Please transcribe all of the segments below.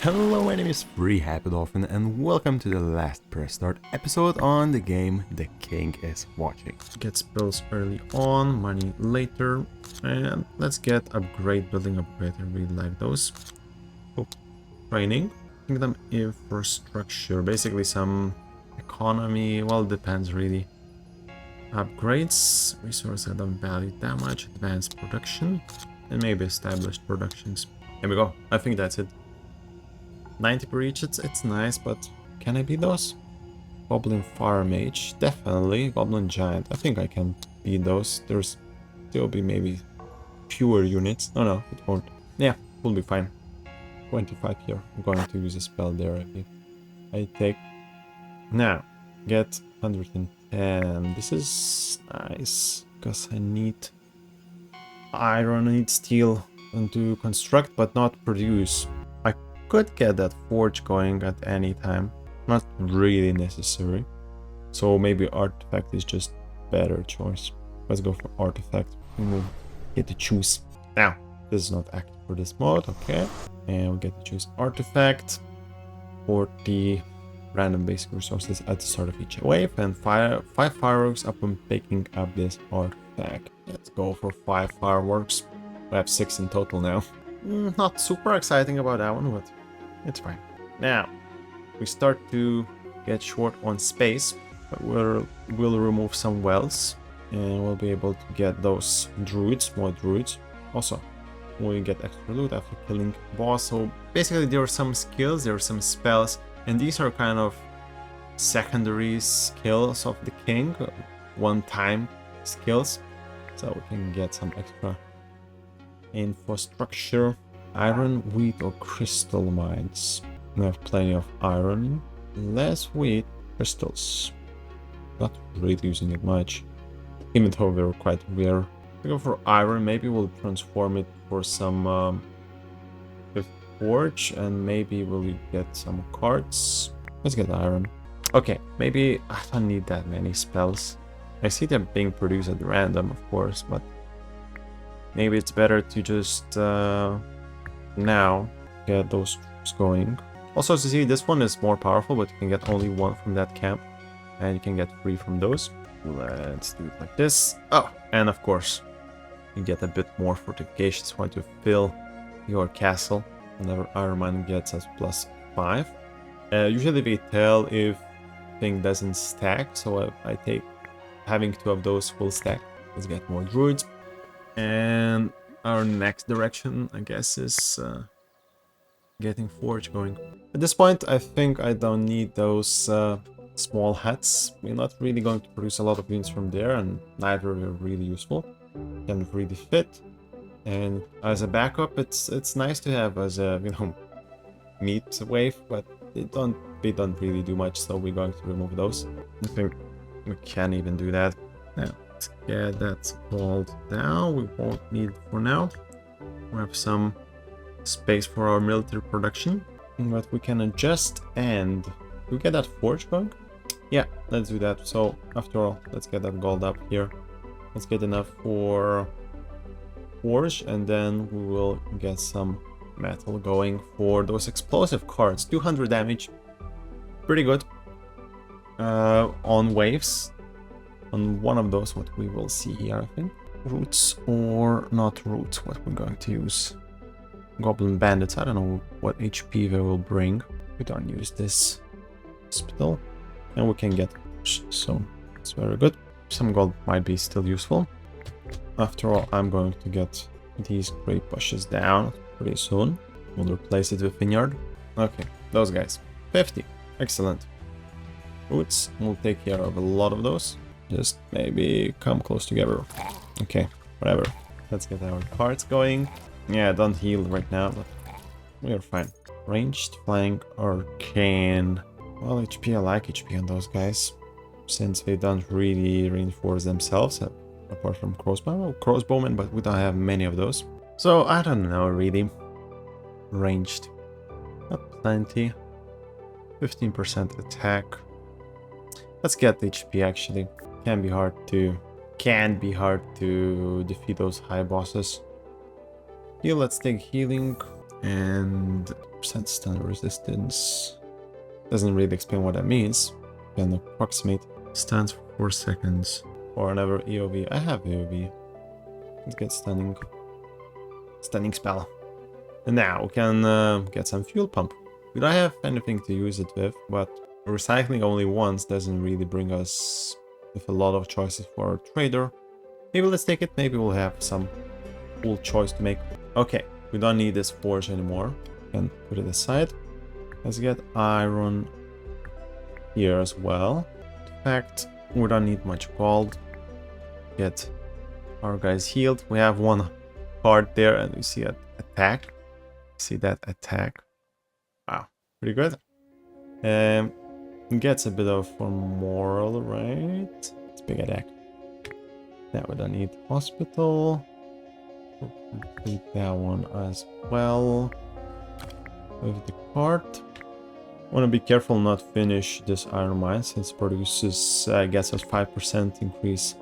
Hello, my name is FreeHappyDolphin and welcome to the last press start episode on the game The King is Watching. Get spells early on, money later, and let's get upgrade, building upgrade. I really like those. Oh, training, kingdom infrastructure, basically some economy, well it depends really. Upgrades, resource add-on value damage, advanced production, and maybe established productions. Here we go, I think that's it. 90 per each, it's nice, but can I beat those? Goblin Fire Mage, definitely. Goblin Giant, I think I can beat those. There's still be maybe fewer units. No, it won't. Yeah, we'll be fine. 25 here. I'm going to use a spell there if I take. Now, get 110. This is nice, because I need iron, I need steel, and to construct, but not produce. Could get that forge going at any time, not really necessary, so maybe artifact is just better choice. Let's go for artifact and we'll get to choose. Now this is not active for this mode, okay, and we'll get to choose artifact. 40 random basic resources at the start of each wave and 5 fireworks upon picking up this artifact. Let's go for 5 fireworks. We have 6 in total now. Not super exciting about that one, but it's fine. Now, we start to get short on space, but we'll remove some wells, and we'll be able to get those druids, more druids. Also, we get extra loot after killing boss. So basically there are some skills, there are some spells, and these are kind of secondary skills of the king, one-time skills. So we can get some extra infrastructure. Iron, wheat, or crystal mines. We have plenty of iron. Less wheat, crystals. Not really using it much, even though they're quite rare. We go for iron. Maybe we'll transform it for some forge, and maybe we'll get some cards. Let's get iron. Okay, maybe I don't need that many spells. I see them being produced at random, of course, but maybe it's better to just now get those troops going. Also, as you see, this one is more powerful, but you can get only 1 from that camp, and you can get 3 from those. Let's do it like this. Oh, and of course you get a bit more fortifications when to fill your castle. Whenever Iron Man gets us +5. Usually they tell if thing doesn't stack, so I take having 2 of those will stack. Let's get more druids. And our next direction, I guess, is getting forge going. At this point, I think I don't need those small hats. We're not really going to produce a lot of units from there, and neither are really useful. Can really fit. And as a backup, it's nice to have as a meat wave, but they don't really do much. So we're going to remove those. I think we can't even do that now. Yeah, that's gold down. We won't need it for now. We have some space for our military production, but we can adjust. And do we get that forge going? Yeah, let's do that. So after all, let's get that gold up here. Let's get enough for forge, and then we will get some metal going for those explosive cards. 200 damage, pretty good on waves. On one of those, what we will see here, I think. Roots or not roots, what we're going to use. Goblin Bandits, I don't know what HP they will bring. We don't use this hospital. And we can get, so it's very good. Some gold might be still useful. After all, I'm going to get these great bushes down pretty soon. We'll replace it with vineyard. Okay, those guys. 50, excellent. Roots, we'll take care of a lot of those. Just maybe come close together. Okay, whatever. Let's get our cards going. Yeah, don't heal right now, but we are fine. Ranged, flank, arcane. Well, HP, I like HP on those guys, since they don't really reinforce themselves, apart from crossbowmen, but we don't have many of those. So, I don't know, really. Ranged. Not plenty. 15% attack. Let's get HP, actually. Can be hard to defeat those high bosses. Here, let's take healing and 5% stun resistance. Doesn't really explain what that means. Can approximate. Stuns for 4 seconds. Or another EOV. I have EOV. Let's get stunning. Stunning spell. And now we can get some fuel pump. We don't have anything to use it with, but recycling only once doesn't really bring us with a lot of choices for our trader. Maybe let's take it. Maybe we'll have some cool choice to make. Okay, we don't need this forge anymore. Can put it aside. Let's get iron here as well. In fact, we don't need much gold. Get our guys healed. We have one card there, and we see an attack. See that attack? Wow, pretty good. Gets a bit of moral, right? It's big attack. Now we don't need hospital. We'll complete that one as well. With the cart. Want to be careful not finish this iron mine since it produces gets us 5% increase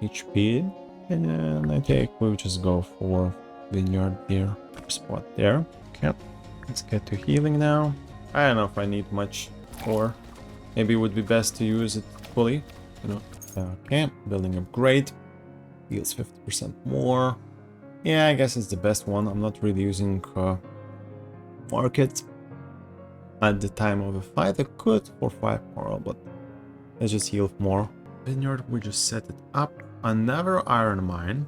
HP. And then I think we'll just go for vineyard there. Spot there. Okay. Let's get to healing now. I don't know if I need much ore. Maybe it would be best to use it fully. You know. Okay. Building upgrade. Heals 50% more. Yeah, I guess it's the best one. I'm not really using market at the time of a fight. I could for 5 more, but let's just heal more. Vineyard, we just set it up. Another iron mine.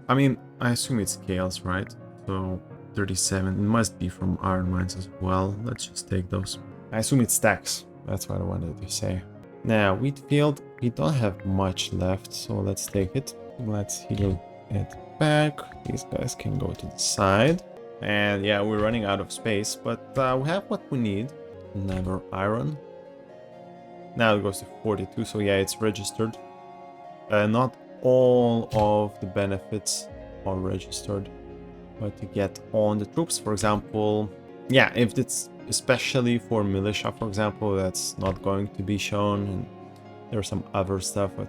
I mean, I assume it scales, right? So 37. It must be from iron mines as well. Let's just take those. I assume it stacks. That's what I wanted to say. Now, wheat field. We don't have much left, so let's take it. Let's heal it back. These guys can go to the side. And yeah, we're running out of space, but we have what we need. Another iron. Now it goes to 42, so yeah, it's registered. Not all of the benefits are registered, but to get on the troops, for example, yeah, if it's especially for militia, for example, that's not going to be shown, and there's some other stuff that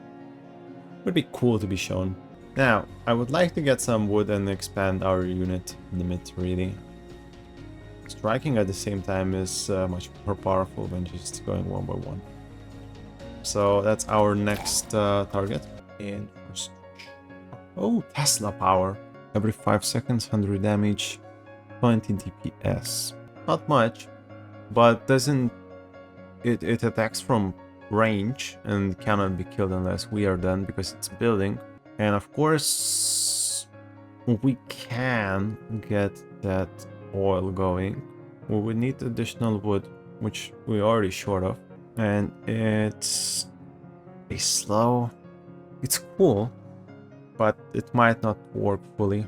would be cool to be shown. Now, I would like to get some wood and expand our unit limit, really. Striking at the same time is much more powerful than just going one by one. So that's our next target. And oh, Tesla power. Every 5 seconds, 100 damage, 20 DPS. Not much, but doesn't... It attacks from range and cannot be killed unless we are done because it's building. And of course, we can get that oil going. We would need additional wood, which we're already short of. And it's slow. It's cool, but it might not work fully.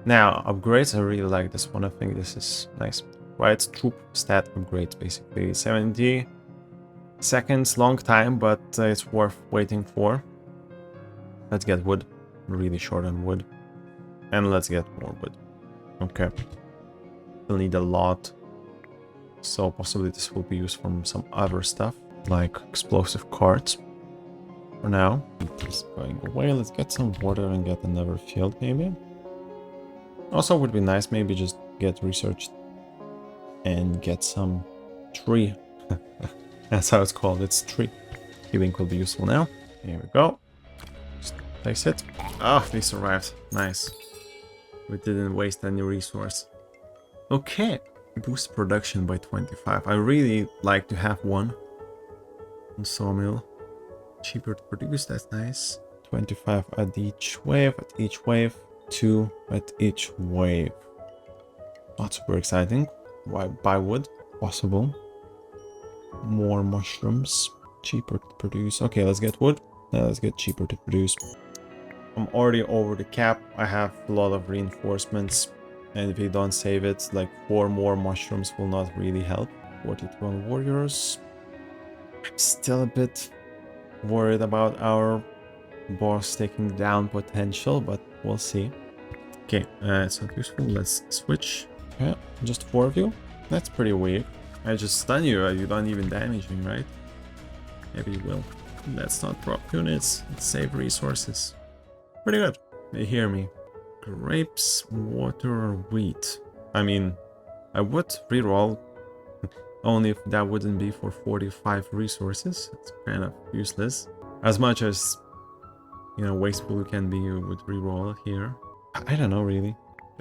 Now, upgrades, I really like this one. I think this is nice. Right, troop stat upgrades, basically. 70 seconds, long time, but it's worth waiting for. Let's get wood. Really short on wood. And let's get more wood. Okay. We'll need a lot. So possibly this will be used for some other stuff, like explosive cards. For now, it is going away. Let's get some water and get another field, maybe. Also, would be nice, maybe just get researched and get some tree. That's how it's called. It's tree. Healing will be useful now. Here we go. Just place it. Oh, they survived. Nice. We didn't waste any resource. Okay. Boost production by 25. I really like to have one on sawmill. Cheaper to produce, that's nice. 25 at each wave, 2 at each wave. Not super exciting. Why buy wood? Possible. More mushrooms. Cheaper to produce. Okay, let's get wood. Now let's get cheaper to produce. I'm already over the cap. I have a lot of reinforcements. And if we don't save it, like 4 more mushrooms will not really help. 42 warriors. I'm still a bit worried about our boss taking down potential, but we'll see. Okay, it's not useful. Let's switch. Okay, just 4 of you. That's pretty weak. I just stun you. You don't even damage me, right? Maybe you will. Let's not drop units. Let's save resources. Pretty good. They hear me. Grapes, water, or wheat? I mean, I would reroll, only if that wouldn't be for 45 resources. It's kind of useless. As much as, you know, wasteful it can be, you would reroll here. I don't know, really.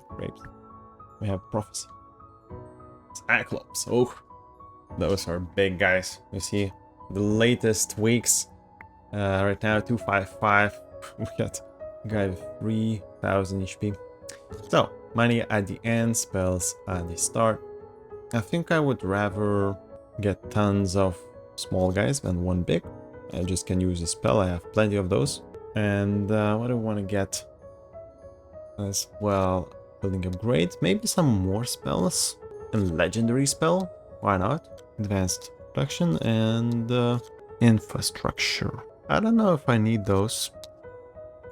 Grapes. We have Prophecy. Cyclops. Oh, those are big guys. You see, the latest weeks. Right now, 255. We got a guy with 3000 HP. So, money at the end, spells at the start. I think I would rather get tons of small guys than one big. I just can use a spell, I have plenty of those. And what do I want to get as well? Building upgrade, maybe some more spells. A legendary spell, why not? Advanced production and infrastructure. I don't know if I need those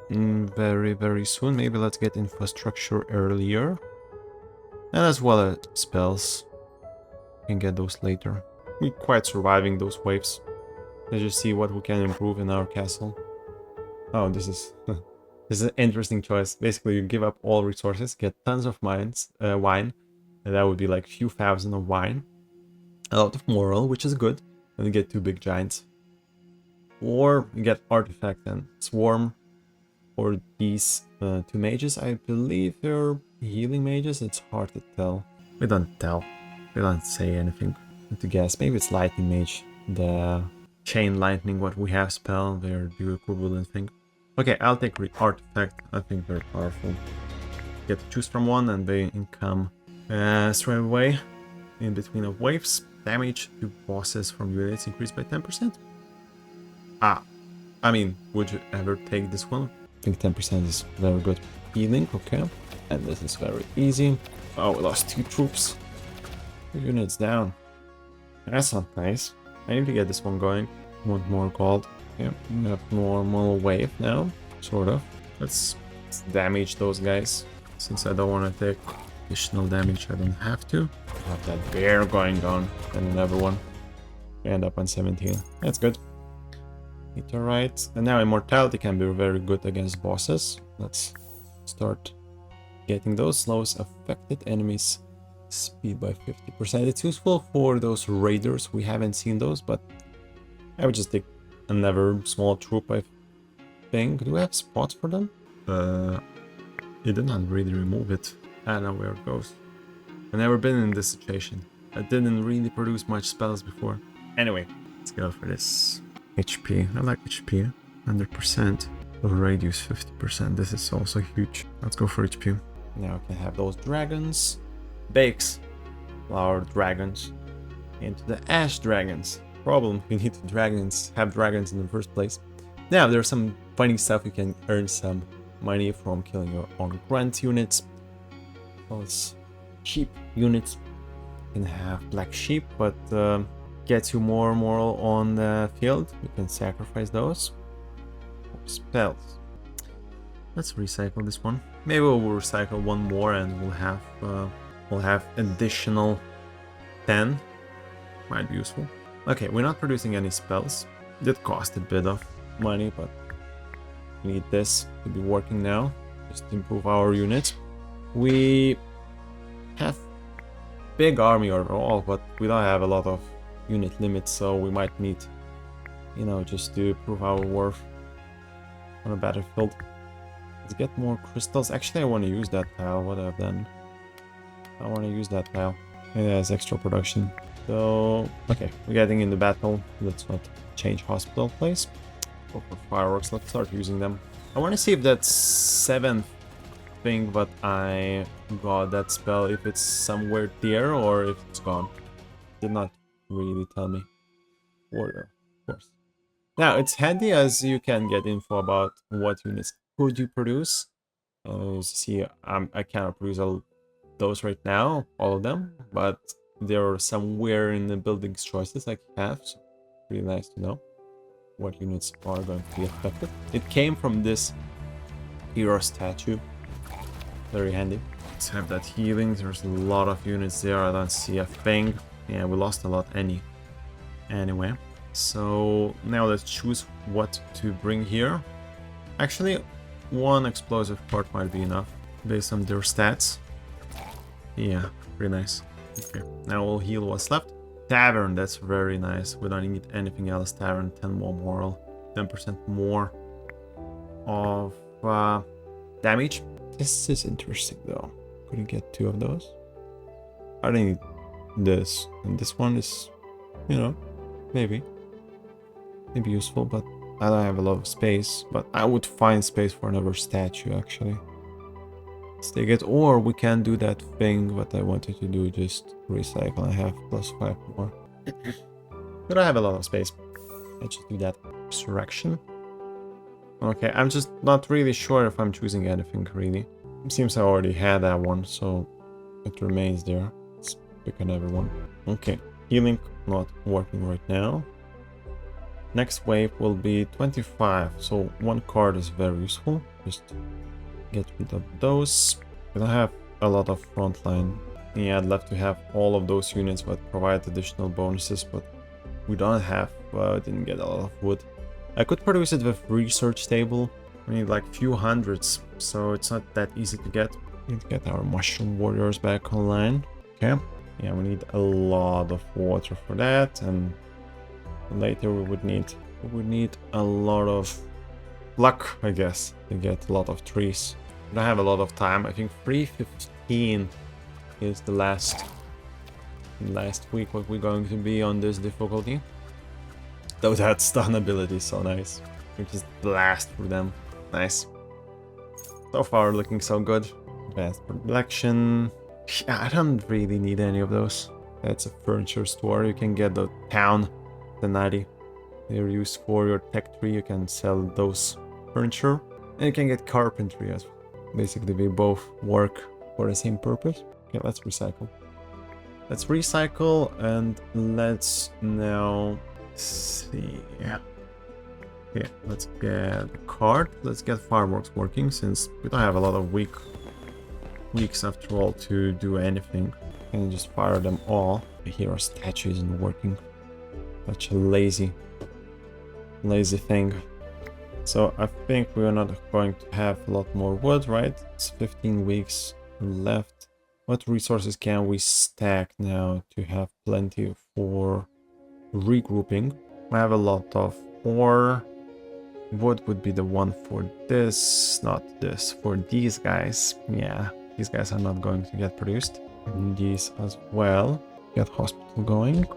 very soon. Maybe let's get infrastructure earlier. And as well as spells. We can get those later. We're quite surviving those waves. Let's just see what we can improve in our castle. Oh, this is this is an interesting choice. Basically, you give up all resources, get tons of wine, and that would be like few thousand of wine. A lot of moral, which is good, and you get 2 big giants. Or you get artifact and swarm, or these 2 mages. I believe they're healing mages. It's hard to tell. We don't tell. We don't say anything to guess. Maybe it's lightning mage. The chain lightning, what we have spell, they're the equivalent thing. Okay, I'll take artifact. I think they're powerful. Get to choose from one, and they come straight away in between of waves. Damage to bosses from units increased by 10%. I mean, would you ever take this one? I think 10% is very good. Healing, okay. And this is very easy. Oh, we lost 2 troops. 2 units down. That's not nice. I need to get this one going. Want more gold. Yeah, we have normal wave now, sort of. Let's damage those guys. Since I don't want to take additional damage, I don't have to. Have that bear going on, and another one. We end up on 17. That's good. Alright, and now immortality can be very good against bosses. Let's start getting those. Slows affected enemies speed by 50%. It's useful for those raiders. We haven't seen those, but I would just take another small troop, I think. Do we have spots for them? It did not really remove it. I don't know where it goes. I've never been in this situation. I didn't really produce much spells before. Anyway, let's go for this. HP. I like HP. 100%. Radius 50%. This is also huge. Let's go for HP. Now I can have those dragons. Bakes our dragons into the ash dragons. Problem, you need to have dragons in the first place. Now there's some funny stuff. You can earn some money from killing your own grunt units. Those sheep units can have black sheep, but gets you more moral on the field. You can sacrifice those. Spells. Let's recycle this one. Maybe we'll recycle one more and we'll have additional 10. Might be useful. Okay, we're not producing any spells. Did cost a bit of money, but we need this to be working now. Just to improve our units. We have big army overall, but we don't have a lot of unit limits, so we might need, you know, just to prove our worth on a battlefield. Let's get more crystals. Actually, I want to use that tile. What I've done. I want to use that tile. It has extra production. So, okay, we're getting in the battle. Let's not change hospital place. Go for fireworks. Let's start using them. I want to see if that 7th thing that I got, that spell, if it's somewhere there or if it's gone. Did not really tell me. Hoarder, of course. Now, it's handy as you can get info about what units could you produce. You see, I cannot produce all those right now, all of them, but they're somewhere in the building's choices I have, so pretty nice to know what units are going to be affected. It came from this hero statue. Very handy. Let's have that healing. There's a lot of units there. I don't see a thing. Yeah, we lost a lot anyway. So now let's choose what to bring here. Actually, one explosive part might be enough based on their stats. Yeah, pretty nice. Okay, now we'll heal what's left. Tavern, that's very nice. We don't need anything else. Tavern, 10 more moral, 10% more of damage. This is interesting though. Couldn't get 2 of those. I need this, and this one is, you know, maybe useful, but I don't have a lot of space. But I would find space for another statue actually. Let's take it, or we can do that thing that I wanted to do, just recycle and have +5 more. But I have a lot of space. Let's just do that. Resurrection. Okay, I'm just not really sure if I'm choosing anything really. It seems I already had that one, so it remains there. Let's pick another one. Okay, healing not working right now. Next wave will be 25, so 1 card is very useful. Just get rid of those. We don't have a lot of frontline. Yeah, I'd love to have all of those units that provide additional bonuses, but we don't have, didn't get a lot of wood. I could produce it with research table. We need like few hundreds, so it's not that easy to get. We need to get our mushroom warriors back online. Okay. Yeah, we need a lot of water for that, and later we would need a lot of luck, I guess, to get a lot of trees. We don't have a lot of time. I think 3:15 is the last week what we're going to be on this difficulty. Though that stun ability is so nice. We just blast through them. Nice. So far looking so good. Advanced production. Yeah, I don't really need any of those. That's a furniture store. You can get the town Denari. They're used for your tech tree. You can sell those furniture. And you can get carpentry as well. Basically, they both work for the same purpose. Okay, let's recycle. Let's recycle and let's now see. Yeah. Okay, let's get the card. Let's get fireworks working since we don't have a lot of weeks after all to do anything. And just fire them all. Here our statue isn't working. Such a lazy thing. So I think we're not going to have a lot more wood, right? It's 15 weeks left. What resources can we stack now to have plenty for regrouping? I have a lot of ore. Wood would be the one for this, not this. For these guys, yeah, these guys are not going to get produced. And these as well. Get hospital going.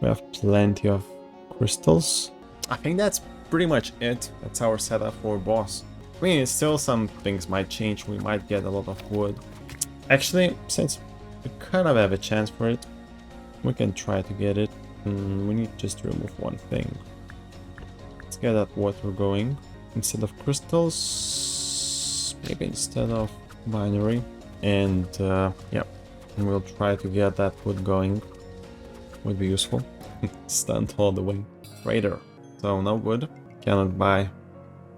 We have plenty of crystals. I think that's pretty much it. That's our setup for boss. I mean, still some things might change. We might get a lot of wood. Actually, since we kind of have a chance for it, we can try to get it. We need just to remove one thing. Let's get that water going. Instead of crystals, maybe instead of binary. And yeah, and we'll try to get that wood going. Would be useful. Stunned all the way. Raider. So no wood. Cannot buy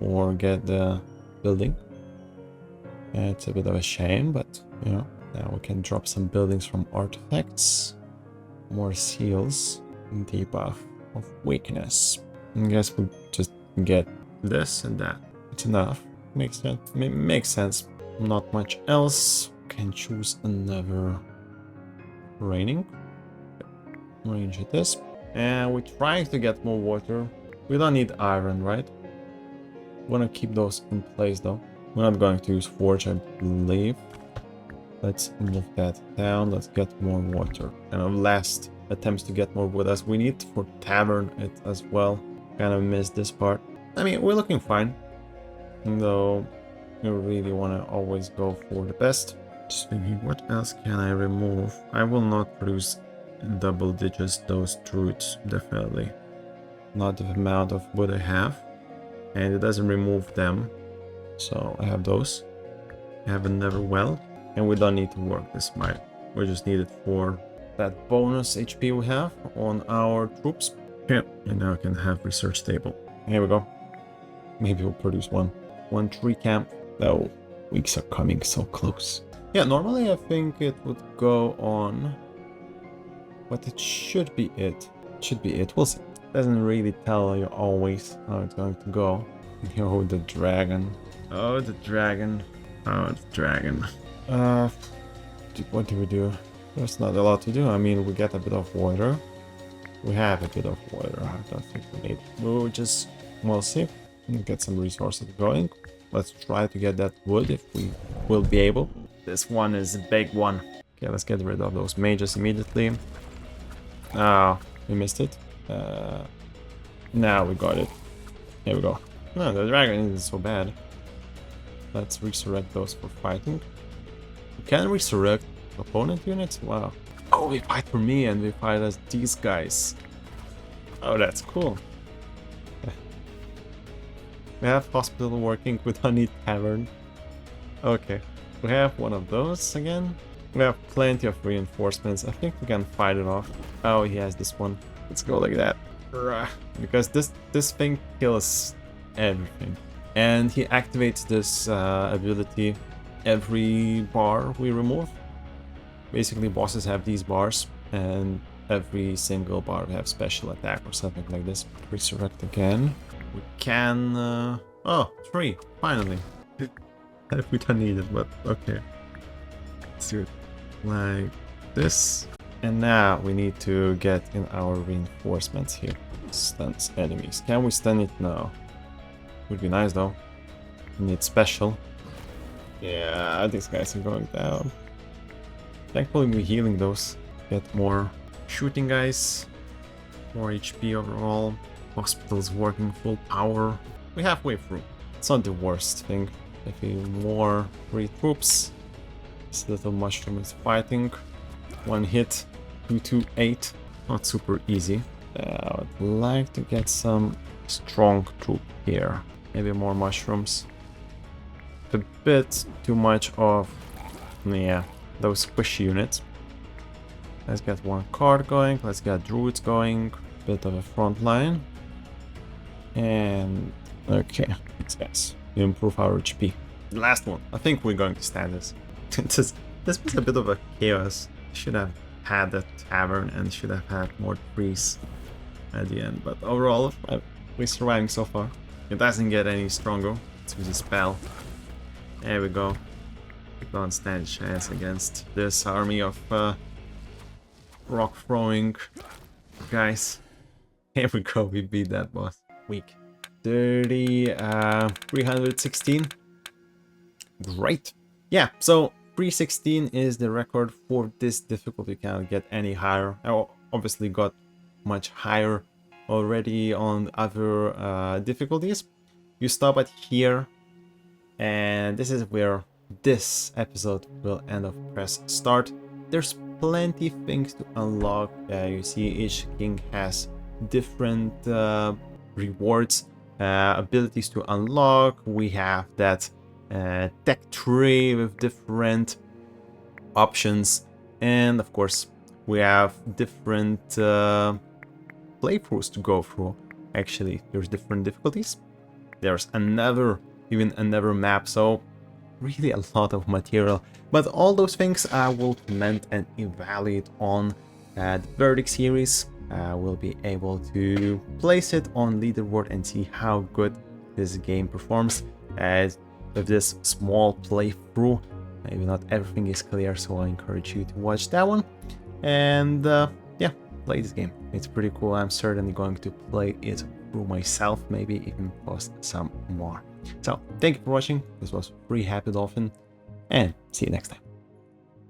or get the building. It's a bit of a shame, but you know, now we can drop some buildings from artifacts. More seals. Debuff of weakness. I guess we'll just get this and that. It's enough. Makes sense. Makes sense. Not much else. Can choose another raining. Range it this. And we're trying to get more water. We don't need iron, right? We want to keep those in place though. We're not going to use forge, I believe. Let's move that down. Let's get more water. And our last attempts to get more wood as we need for tavern it as well. Kind of missed this part. I mean, we're looking fine. Though you really want to always go for the best. Just thinking, what else can I remove? I will not produce double digits, those druids, definitely. Not the amount of wood I have. And it doesn't remove them. So I have those. I have another well. And we don't need to work this mine. We just need it for that bonus HP we have on our troops. Yeah, and now I can have research table. Here we go. Maybe we'll produce one tree camp. Though weeks are coming so close. Yeah, normally I think it would go on, but it should be it. It should be it. We'll see. Doesn't really tell you always how it's going to go. Oh, the dragon. Oh, the dragon. Oh, the dragon. What do we do? There's not a lot to do. I mean, we get a bit of water. We have a bit of water. I don't think we need. We'll see. We'll get some resources going. Let's try to get that wood if we will be able. This one is a big one. Okay, let's get rid of those mages immediately. Oh, we missed it. Now we got it. Here we go. No, the dragon isn't so bad. Let's resurrect those for fighting. We can resurrect opponent units? Wow. Oh, we fight for me and we fight as these guys. Oh, that's cool. We have hospital working with Honey Tavern. Okay. We have one of those again. We have plenty of reinforcements. I think we can fight it off. Oh, he has this one. Let's go like that. Because this thing kills everything. And he activates this ability every bar we remove. Basically, bosses have these bars, and every single bar we have special attack or something like this. Resurrect again. We can... oh, 3, finally. We don't need it, but okay. Let's do it like this. And now we need to get in our reinforcements here. Stuns enemies. Can we stun it? No. Would be nice though. We need special. Yeah, these guys are going down. Thankfully we're healing those. Get more shooting guys. More HP overall. Hospital's working full power. We're halfway through. It's not the worst thing. If we more free troops. This little mushroom is fighting. One hit. 228. Not super easy. I would like to get some strong troop here. Maybe more mushrooms. A bit too much of, yeah, those squishy units. Let's get one card going. Let's get druids going. Bit of a front line. And okay, yes, improve our HP. The last one. I think we're going to stand this. This was a bit of a chaos. Should have had that tavern and should have had more trees at the end. But overall, we're surviving so far. It doesn't get any stronger. Let's use a spell. There we go. We don't stand a chance against this army of rock throwing guys. Here we go, we beat that boss. Weak. 316. Great. Yeah, so 316 is the record for this difficulty. You cannot get any higher. I obviously got much higher already on other difficulties. You stop at here, and this is where this episode will end up. Press start. There's plenty things to unlock. You see each king has different rewards, abilities to unlock. We have that tech tree with different options, and of course we have different playthroughs to go through. Actually, there's different difficulties. There's even another map, so really a lot of material. But all those things I will comment and evaluate on the Verdict series. We'll be able to place it on leaderboard and see how good this game performs. As with this small playthrough, maybe not everything is clear, so I encourage you to watch that one. And yeah, play this game. It's pretty cool. I'm certainly going to play it through myself, maybe even post some more. So thank you for watching. This was Free Happy Dolphin, and see you next time.